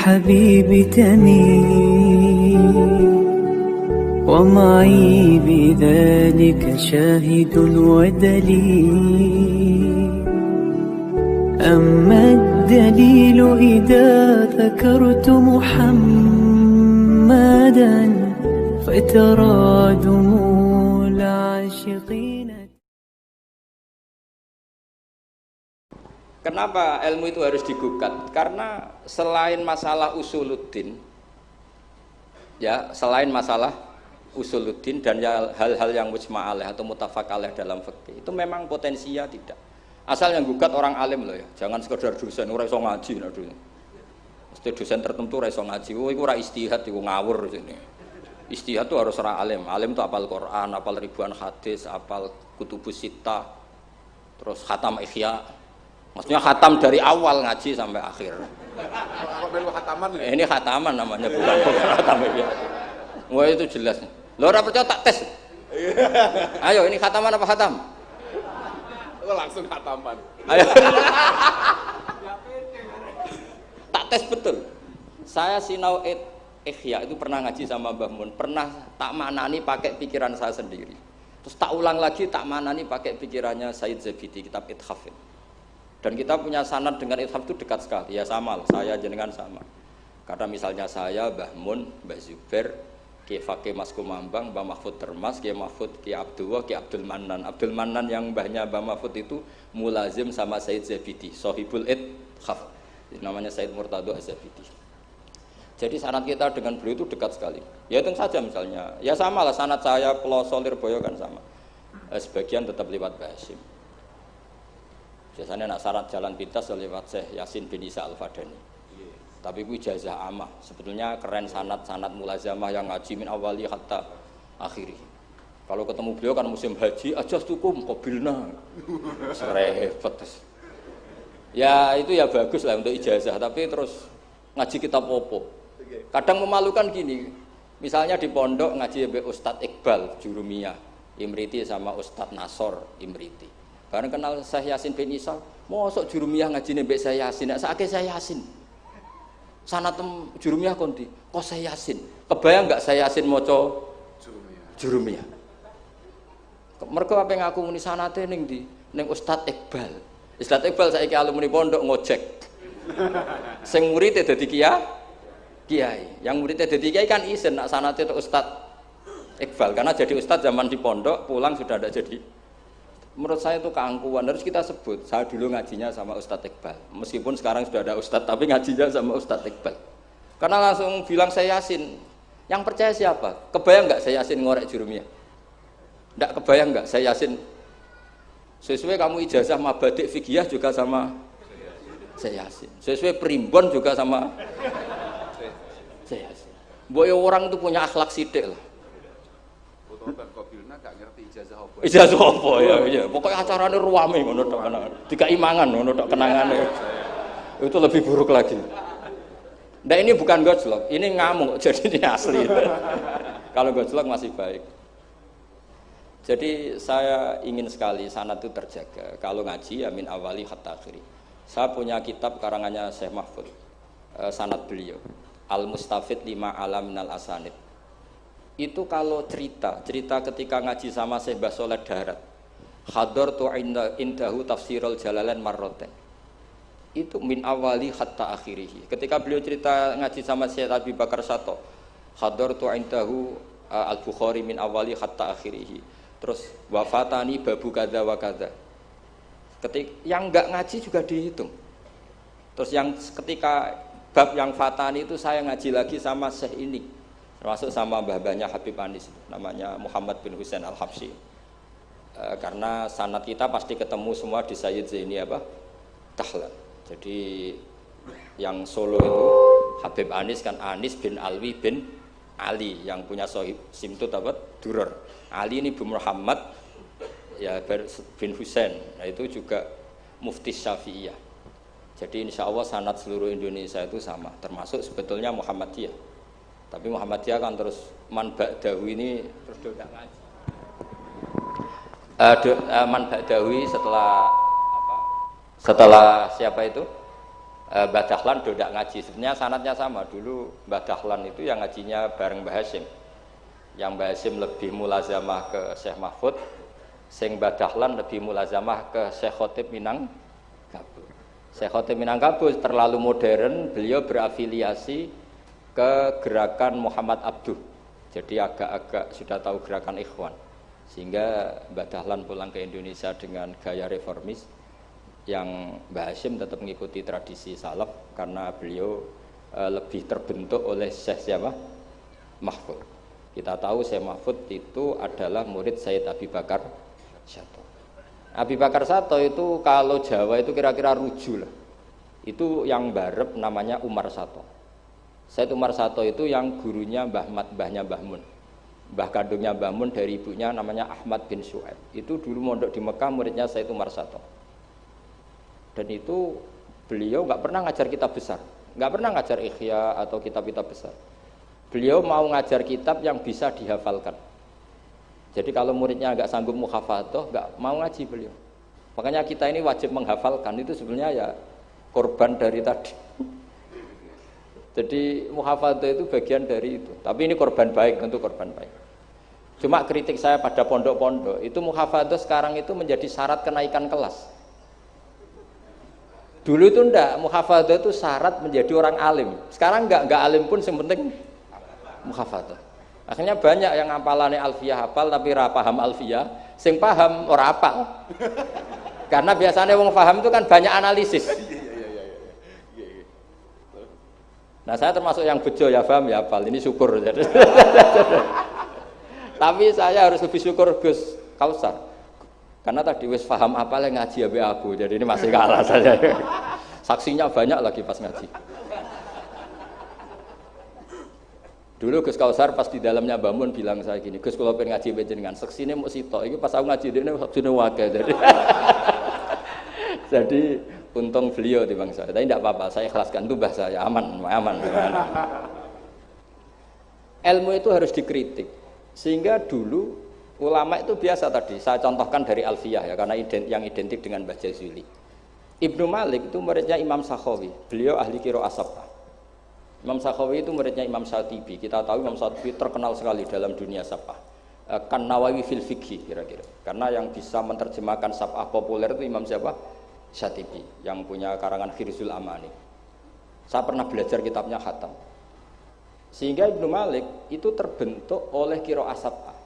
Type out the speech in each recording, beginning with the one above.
للحبيب تميل ومعي بذلك شاهد ودليل أما الدليل إذا ذكرت محمدا فترى دموع العاشقين. Kenapa ilmu itu harus digugat? Karena selain masalah usuluddin, ya selain masalah usuluddin dan hal-hal yang mujma' alaih atau muttafaq alaih dalam fikih itu memang potensinya tidak. Asal yang gugat orang alim loh ya, jangan sekedar dosen ora iso ngaji lho. Mesti dosen tertentu ora iso ngaji. Oh iku ora istihad iku ngawur sini. Istihad itu harus orang alim. Alim itu apal Quran, apal ribuan hadis, apal kutubus sittah, terus khatam Ihya. Maksudnya khatam dari awal ngaji sampai akhir. Ini khataman namanya, bukan khatam Ihya. Wah itu jelas. Lo ora percaya tak tes. Ayo ini khataman apa khatam? Langsung khataman. Ayo. Tak tes betul. Saya sinau Ihya itu pernah ngaji sama Mbah Mun, pernah tak maknani pakai pikiran saya sendiri. Terus tak ulang lagi tak maknani pakai pikirannya Said Zabidi kitab Ithaf. Dan kita punya sanad dengan Ithaf itu dekat sekali. Ya sama lah, saya jenengan sama. Karena misalnya saya Mbah Mun, Mbah Zubair, Ki Fakih Mas Kumambang, Mbah Mahfud Termas, Ki Mahfud, Ki Abdullah, Ki Abdul Mannan. Abdul Mannan yang mbahnya Mbah Mahfud itu mulazim sama Said Zabidi, Sohibul Ithaf. Namanya Said Murtado Az-Zabidi. Jadi sanad kita dengan beliau itu dekat sekali. Ya itu saja misalnya. Ya sama lah sanad saya Peloso Lirboyo kan sama. Sebagian tetap lewat Mbah Hasyim. Biasanya nak syarat jalan pintas lewat Syekh Yasin bin Isa Al-Fadani. Tapi itu ijazah amah. Sebetulnya keren sanad mulazamah yang ngaji min awali hatta akhiri. Kalau ketemu beliau kan musim haji, ajastukum qabilna. Repot. Ya itu ya bagus lah untuk ijazah, tapi terus ngaji kitab opo. Kadang memalukan gini. Misalnya di pondok ngaji be Ustadz Iqbal Jurumiyah, Imriti sama Ustadz Nasor Imriti. Karena kenal Syekh Yasin bin Isa, mosok Jurumiyah ngaji be Syekh Yasin, nek sakake Syekh Yasin. Sanad Jurumiyah konti, kok Syekh Yasin. Kebayang enggak Syekh Yasin maca Jurumiyah? Mergo ape ngaku muni sanate ning ndi? Ning Ustadz Iqbal. Ustadz Iqbal saiki alumni pondok ngojek. Sing murid dadi kiai. Yang muridnya dadi kiai kan isin nak sanate tok Ustadz Iqbal karena jadi ustadz zaman di pondok pulang sudah ada jadi. Menurut saya itu keangkuhan, harus kita sebut. Saya dulu ngajinya sama Ustadz Iqbal. Meskipun sekarang sudah ada ustadz tapi ngajinya sama Ustadz Iqbal. Karena langsung bilang saya Yasin. Yang percaya siapa? Kebayang enggak saya Yasin ngorek Jurumiyah? Enggak kebayang enggak saya Yasin? Sesuai kamu ijazah mabadik fikih juga sama saya Yasin. Sesuai primbon juga sama saya Yasin. Boyo orang itu punya akhlak sidik lah. Bang Qabilna gak ngerti ijazah apa. Ijazah apa ya, iya. Pokoknya acarane ruame ngono tok kenangan. Dikai mangan ngono tok kenangane. Itu lebih buruk lagi. Nah ini bukan gojlok, ini ngamuk, jadi ini asli. Kalau gojlok masih baik. Jadi saya ingin sekali sanad itu terjaga. Kalau ngaji ya min awali hatta akhiri. Saya punya kitab karangannya Syekh Mahfud, sanad beliau. Al-Mustafid lima alam minal asanid. Itu kalau cerita ketika ngaji sama Syekh Mbah Soleh Darat, hadartu indahu tafsirul jalalain marroten. Itu min awali hatta akhirih. Ketika beliau cerita ngaji sama Syekh Abi Bakar Sato, hadartu indahu al-Bukhari min awali hatta akhirih. Terus wafatani babu kadza wa kadza. Ketika yang enggak ngaji juga dihitung. Terus yang ketika bab yang fatani itu saya ngaji lagi sama Syekh ini. Termasuk sama mbah-mbahnya Habib Anis, namanya Muhammad bin Husain Al-Habsyi. Karena sanad kita pasti ketemu semua di Sayyid Zaini Dahlan. Jadi yang Solo itu Habib Anis kan Anis bin Alwi bin Ali yang punya sohib simtut Duror. Ali ini bin Muhammad ya bin Husain. Nah itu juga mufti Syafi'iyah. Jadi insya Allah sanad seluruh Indonesia itu sama, termasuk sebetulnya Muhammadiyah. Tapi Muhammadiyah kan terus man ba'dawi ini terus tidak ngaji. Man ba'dawi setelah siapa itu? Mbah Dahlan do ndak ngaji. Sebenarnya sanadnya sama. Dulu Mbah Dahlan itu yang ngajinya bareng Mbah Hasyim. Yang Mbah Hasyim lebih mulazamah ke Syekh Mahfud, sing Mbah Dahlan lebih mulazamah ke Syekh Khotib Minangkabau. Syekh Khotib Minangkabau terlalu modern, beliau berafiliasi ke gerakan Muhammad Abduh. Jadi agak-agak sudah tahu gerakan Ikhwan. Sehingga Mbah Dahlan pulang ke Indonesia dengan gaya reformis, yang Mbah Hasyim tetap mengikuti tradisi salaf karena beliau lebih terbentuk oleh Syekh siapa? Mahfud. Kita tahu Syekh Mahfud itu adalah murid Sayyid Abi Bakar Sato. Abi Bakar Sato itu kalau Jawa itu kira-kira ruju lah. Itu yang barep namanya Umar Sato. Sayyid Umar Sato itu yang gurunya mbahnya Mbah Mun. Mbah kandungnya Mbah Mun dari ibunya namanya Ahmad bin Syuaib. Itu dulu mondok di Mekah, muridnya Sayyid Umar Sato. Dan itu beliau nggak pernah ngajar kitab besar, nggak pernah ngajar Ikhya atau kitab-kitab besar. Beliau mau ngajar kitab yang bisa dihafalkan. Jadi kalau muridnya nggak sanggup muhafadzah, nggak mau ngaji beliau. Makanya kita ini wajib menghafalkan, itu sebenarnya ya korban dari tadi. Jadi muhafadzah itu bagian dari itu. Tapi ini korban baik, untuk korban baik. Cuma kritik saya pada pondok-pondok, itu muhafadzah sekarang itu menjadi syarat kenaikan kelas. Dulu itu enggak, muhafadzah itu syarat menjadi orang alim. Sekarang enggak alim pun yang penting muhafadzah. Akhirnya banyak yang hafalannya alfiyah hafal tapi ora paham alfiyah, sing paham ora hafal. Karena biasanya wong paham itu kan banyak analisis. Nah, saya termasuk yang bejo ya paham ya hafal. Ini syukur. Tapi saya harus lebih syukur Gus Kausar. Karena tadi wis paham apa yang ngaji abe aku, jadi ini masih kalah saja. Saksinya banyak lagi pas ngaji. Dulu Gus Kausar pas di dalamnya Bamun bilang saya gini, Gus kalau pengen ngaji dengan saksinya mau sitok, ini pas aku ngaji dia saksinya wakil. Jadi untung beliau di bangsa. Tapi tidak apa-apa, saya ikhlaskan itu bahasa saya aman. Ilmu itu harus dikritik, sehingga dulu ulama itu biasa tadi, saya contohkan dari Alfiyah ya, karena yang identik dengan Mbah Jazuli. Ibnu Malik itu muridnya Imam Sakhawi, beliau ahli qiraah sab'ah. Imam Sakhawi itu muridnya Imam Syatibi. Kita tahu Imam Syatibi terkenal sekali dalam dunia sab'ah. Kan Nawawi fil fikhi kira-kira. Karena yang bisa menerjemahkan sab'ah populer itu Imam siapa? Syatibi, yang punya karangan Khirzul Amani. Saya pernah belajar kitabnya khatam. Sehingga Ibnu Malik itu terbentuk oleh qiraah sab'ah.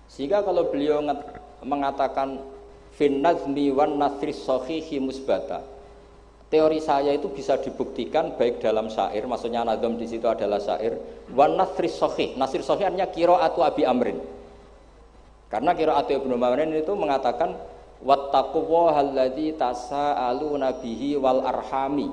Sehingga kalau beliau mengatakan fin nazmi wan nasris sahihi musbata, teori saya itu bisa dibuktikan baik dalam syair, maksudnya nazam di situ adalah syair, wan nasris sahih. Nasir sahih artinya qiraatu Abi Amrin. Karena qiraatu Ibnu Amrin itu mengatakan wattaqullaha alladzi tasaaluna bihi wal arhami.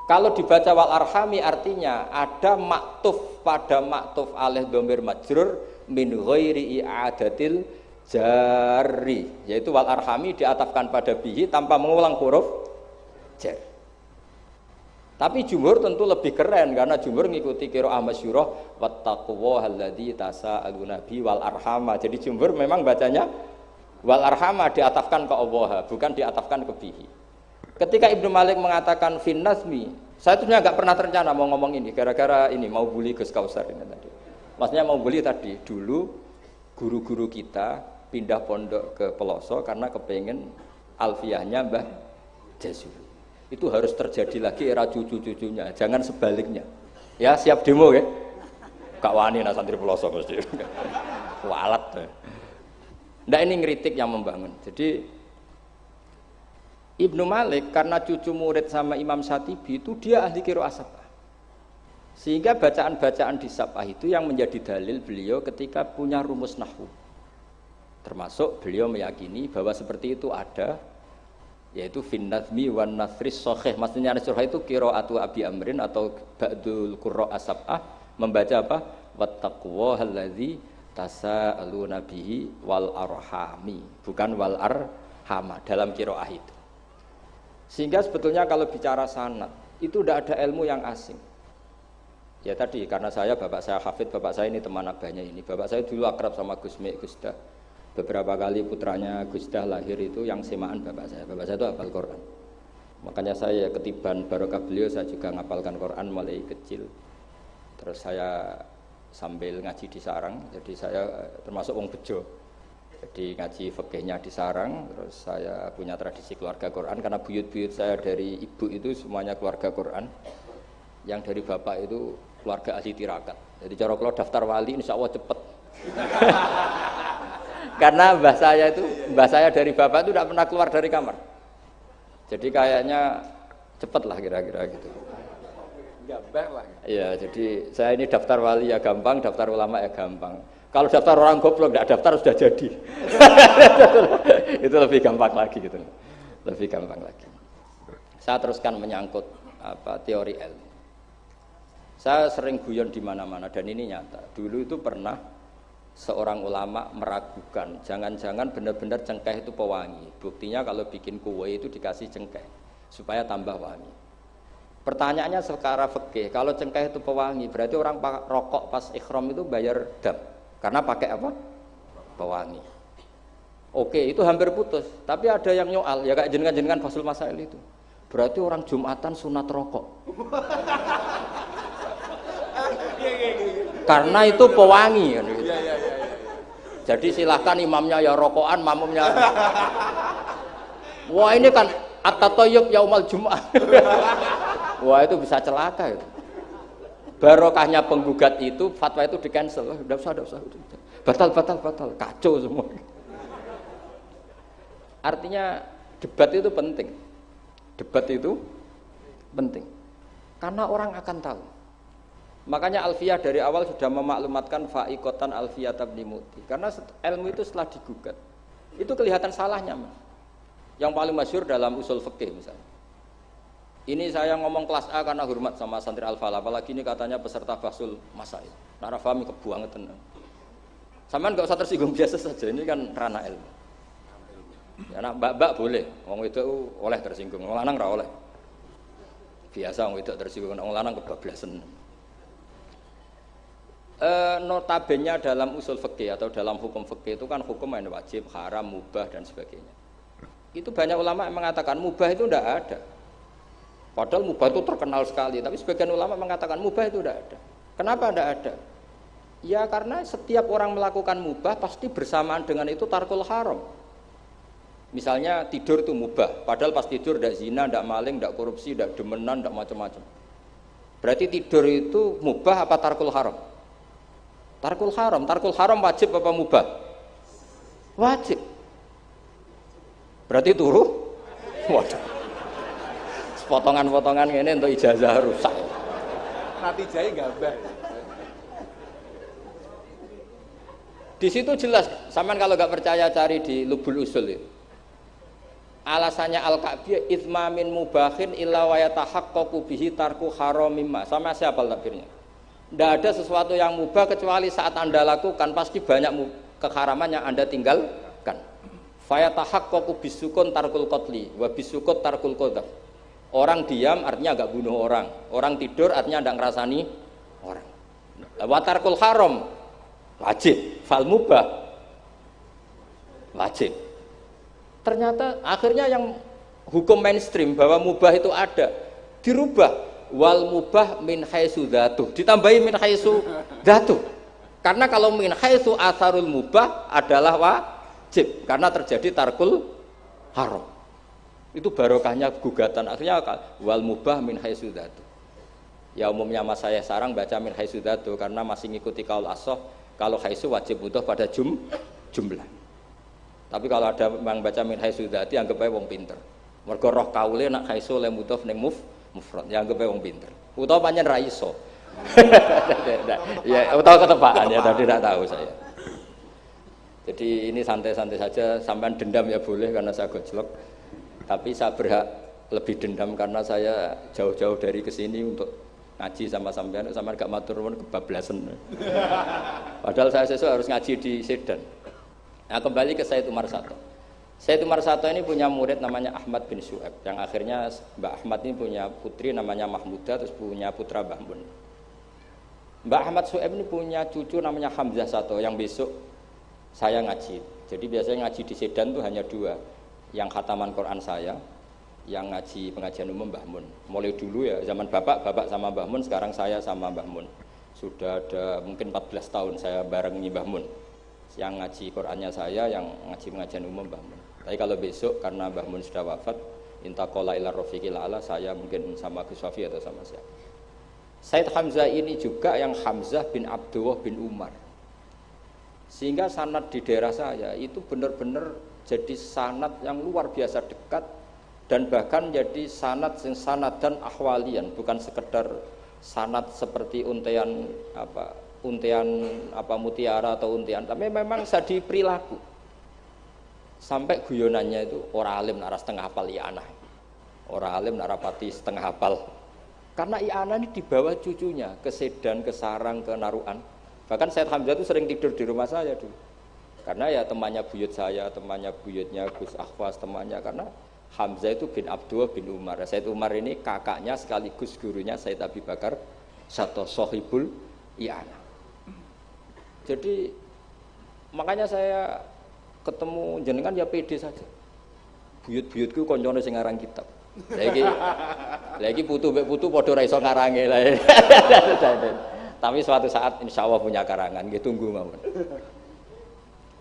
Kalau dibaca wal arhami artinya ada maktuf pada maktuf alih dhamir majrur min ghairi i'adatil jari, yaitu wal arhami diatafkan pada bihi tanpa mengulang huruf jar. Tapi jumhur tentu lebih keren karena jumhur mengikuti qiraah masyhurah wattaqullaha alladzi tasaaluna bihi wal arhama. Jadi jumhur memang bacanya wal arhama diatafkan ke Allah, bukan diatafkan ke bihi. Ketika Ibnu Malik mengatakan fin nazmi, saya itu sebenarnya nggak pernah terencana mau ngomong ini gara-gara ini mau bully Gus Kausar ini tadi. Maksudnya mau bully tadi, dulu guru-guru kita pindah pondok ke Pelosok karena kepengen alfiyahnya Mbah Jazuli. Itu harus terjadi lagi era cucu-cucunya, jangan sebaliknya. Ya siap demo ya. Kak wani nak santri Pelosok mesti. Walat. Ndak ini ngeritik yang membangun. Jadi Ibnu Malik karena cucu murid sama Imam Syatibi itu dia ahli qiraah sab'ah. Sehingga bacaan-bacaan di sab'ah itu yang menjadi dalil beliau ketika punya rumus nahwu. Termasuk beliau meyakini bahwa seperti itu ada, yaitu fin nazmi wan nasris sahih. Maksudnya nasrah itu qiraatu Abi Amrin atau ba'dul qurra as-sab'ah membaca apa? Wattaqullahallazi tasaaluna bihi wal arhami, bukan wal arhama dalam qiraah itu. Sehingga sebetulnya kalau bicara sanad itu tidak ada ilmu yang asing. Ya tadi karena bapak saya hafid, bapak saya ini teman abahnya ini. Bapak saya dulu akrab sama Gus Mek, Gus Dah. Beberapa kali putranya Gus Dah lahir itu yang semaan bapak saya. Bapak saya itu hafal Quran. Makanya saya ketiban barokah beliau, saya juga ngapalkan Quran mulai kecil. Terus saya sambil ngaji di sarang, jadi saya termasuk wong bejo. Jadi ngaji fikihnya di sarang, terus saya punya tradisi keluarga Quran karena buyut-buyut saya dari ibu itu semuanya keluarga Quran. Yang dari bapak itu keluarga ahli tirakat. Jadi cara kalau daftar wali insya Allah cepet. Karena mbah saya dari bapak itu tidak pernah keluar dari kamar. Jadi kayaknya cepet lah kira-kira gitu. Gambar lah. Iya, jadi saya ini daftar wali ya gampang, daftar ulama ya gampang. Kalau daftar orang goblok tidak daftar sudah jadi. Itu lebih gampang lagi gitu. Lebih gampang lagi. Saya teruskan menyangkut teori ilmu. Saya sering guyon di mana-mana dan ini nyata. Dulu itu pernah seorang ulama meragukan, jangan-jangan benar-benar cengkeh itu pewangi. Buktinya kalau bikin kue itu dikasih cengkeh supaya tambah wangi. Pertanyaannya sekarang fikih, kalau cengkeh itu pewangi, berarti orang rokok pas ikhram itu bayar dam. Karena pakai apa? Pewangi. Oke, itu hampir putus. Tapi ada yang nyoal, ya kayak jenengan-jenengan Fasul Masail itu. Berarti orang Jumatan sunat rokok. Karena itu pewangi kan gitu. Jadi silahkan imamnya ya rokokan, makmumnya. Wah ini kan at-tatayyub yaumal Jum'ah. Wah itu bisa celaka itu. Barokahnya penggugat itu, fatwa itu di-cancel. Udah usah. Batal, kacau semua. Artinya debat itu penting. Debat itu penting. Karena orang akan tahu. Makanya Alfiyah dari awal sudah memaklumatkan fa'iqatan Alfiyah tabnimuti. Karena ilmu itu setelah digugat, itu kelihatan salahnya. Yang paling masyhur dalam usul fikih misalnya. Ini saya ngomong kelas A karena hormat sama santri Al-Falah, apalagi ini katanya peserta Fasul Masail. Nara fahmi kebuangan. Sampean enggak usah tersinggung, biasa saja, ini kan ranah ilmu. Ya nak mbak-mbak boleh, wong itu oleh tersinggung, wong lanang ra oleh. Biasa wong itu tersinggung, wong lanang kebablasan. Notabene dalam usul fikih atau dalam hukum fikih itu kan hukum yang wajib, haram, mubah dan sebagainya. Itu banyak ulama yang mengatakan mubah itu tidak ada. Padahal mubah itu terkenal sekali, tapi sebagian ulama mengatakan mubah itu tidak ada. Kenapa tidak ada? Ya karena setiap orang melakukan mubah pasti bersamaan dengan itu tarkul haram. Misalnya tidur itu mubah, padahal pas tidur tidak zina, tidak maling, tidak korupsi, tidak demenan, tidak macam-macam. Berarti tidur itu mubah apa tarkul haram? Tarkul haram wajib apa mubah? Wajib. Berarti turu? Waduh. Potongan-potongan ini untuk ijazah rusak. Natijahnya gambar. Di situ jelas, sampean kalau nggak percaya cari di Lubul Usul itu. Alasannya Al-Ka'biyah itsma min mubahin illa wa yatahaqqaqu bihi tarku haramimma. Sama siapa takbirnya? Tidak ada sesuatu yang mubah kecuali saat Anda lakukan pasti banyak keharaman yang Anda tinggalkan. Fa yatahaqqaqu bisukun tarkul qatli wa bisukut tarkul qadzaf. Orang diam artinya agak bunuh orang. Orang tidur artinya tidak ngerasani orang. Watarkul haram wajib, fal mubah wajib. Ternyata akhirnya yang hukum mainstream bahwa mubah itu ada dirubah, wal mubah min haitsu dzatuh, ditambahi min haitsu dzatuh. Karena kalau min haitsu atharul mubah adalah wajib karena terjadi tarkul haram. Itu barokahnya gugatan, akhirnya wal mubah min haitsu dzatuh. Ya umumnya mas saya sarang baca min haitsu dzatuh karena masih ngikuti kaul as-shah, kalau haitsu wajib butuh pada jumlah. Tapi kalau ada yang baca min haitsu dzati anggap ae wong pinter. Mergo roh kaule nak haitsu le mudhof ning mufrad, ya anggap ae wong pinter. Utawa pancen ra iso. Ya utawa ketepaan ya, tadi tidak tahu saya. Jadi ini santai-santai saja, sampean dendam ya boleh karena saya gojlok. Tapi saya berhak lebih dendam karena saya jauh-jauh dari kesini untuk ngaji sama sampean gak matur nuwun kebablasan. Padahal saya sesuk harus ngaji di Sedan. Nah kembali ke Sayyid Umar Sato. Sayyid Umar Sato ini punya murid namanya Ahmad bin Syu'aib. Yang akhirnya Mbak Ahmad ini punya putri namanya Mahmudah, terus punya putra Mbah Mun. Mbak Ahmad Syu'aib ini punya cucu namanya Hamzah Sato yang besok saya ngaji. Jadi biasanya ngaji di Sedan itu hanya dua. Yang khataman Quran saya, yang ngaji pengajian umum Mbah Mun. Mulai dulu ya zaman bapak sama Mbah Mun, sekarang saya sama Mbah Mun. Sudah ada mungkin 14 tahun saya bareng Mbah Mun. Yang ngaji Qur'annya saya, yang ngaji pengajian umum Mbah Mun. Tapi kalau besok karena Mbah Mun sudah wafat, intaqala ila rafiqil a'la, saya mungkin sama Gus Wafi atau sama siapa. Said Hamzah ini juga yang Hamzah bin Abdullah bin Umar. Sehingga sanad di daerah saya itu benar-benar jadi sanad yang luar biasa dekat dan bahkan jadi sanad dan ahwalian, bukan sekedar sanad seperti untian mutiara atau untian, tapi memang sadi perilaku. Sampai guyonannya itu orang alim nara setengah hafal i'anah. Orang alim nara pati setengah hafal. Karena i'anah ini dibawa cucunya ke Sedan, ke Sarang, ke Naruan. Bahkan Said Hamzah itu sering tidur di rumah saya dulu. Karena ya temannya buyut saya, temannya buyutnya Gus Akhwas, temannya, karena Hamzah itu bin Abdullah bin Umar. Said Umar ini kakaknya sekaligus gurunya Said Abi Bakar, satu sohibul i'anah. Jadi makanya saya ketemu jenengan ya pede saja. Buyut-buyutku koncone sing ngarang kitab. Lagi putu padha ra iso ngarange lah. Tapi suatu saat insya Allah punya karangan, nggih tunggu mawon.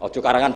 Ojo karangan